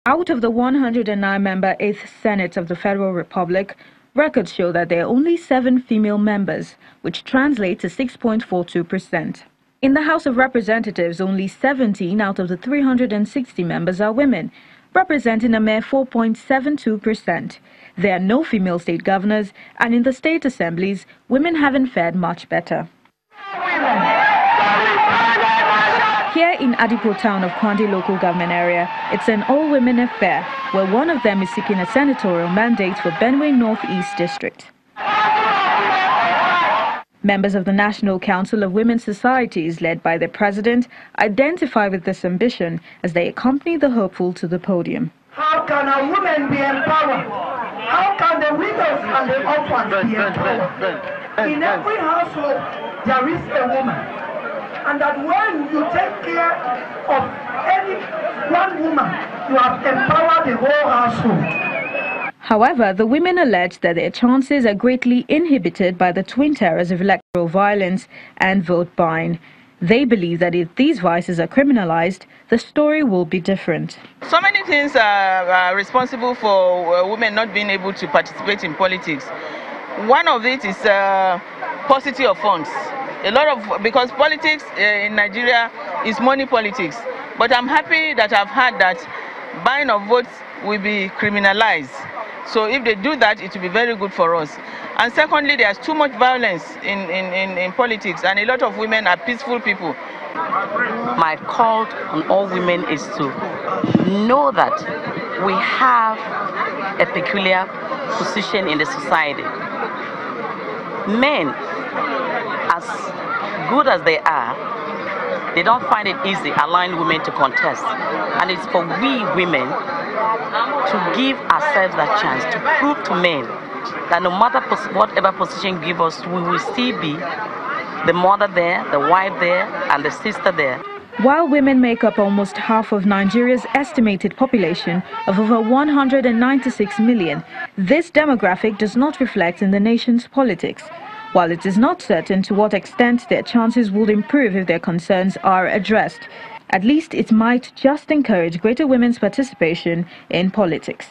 Out of the 109-member 8th Senate of the Federal Republic, records show that there are only 7 female members, which translates to 6.42%. In the House of Representatives, only 17 out of the 360 members are women, representing a mere 4.72%. There are no female state governors, and in the state assemblies, women haven't fared much better. Here in Adipo town of Kwande local government area, it's an all-women affair, where one of them is seeking a senatorial mandate for Benue Northeast District. Members of the National Council of Women's Societies, led by their president, identify with this ambition as they accompany the hopeful to the podium. How can a woman be empowered? How can the widows and the orphans be empowered? In every household, there is a woman. And that when you take care of any one woman, you have empowered the whole household. However, the women allege that their chances are greatly inhibited by the twin terrors of electoral violence and vote buying. They believe that if these vices are criminalized, the story will be different. So many things are responsible for women not being able to participate in politics. One of it is paucity of funds. Because politics in Nigeria is money politics. But I'm happy that I've heard that buying of votes will be criminalized. So if they do that, it will be very good for us. And secondly, there's too much violence in politics, and a lot of women are peaceful people. My call on all women is to know that we have a peculiar position in the society. Men, as good as they are, they don't find it easy allowing women to contest. And it's for we women to give ourselves that chance to prove to men that no matter whatever position give us, we will still be the mother there, the wife there, and the sister there. While women make up almost half of Nigeria's estimated population of over 196 million, this demographic does not reflect in the nation's politics. While it is not certain to what extent their chances will improve if their concerns are addressed, at least it might just encourage greater women's participation in politics.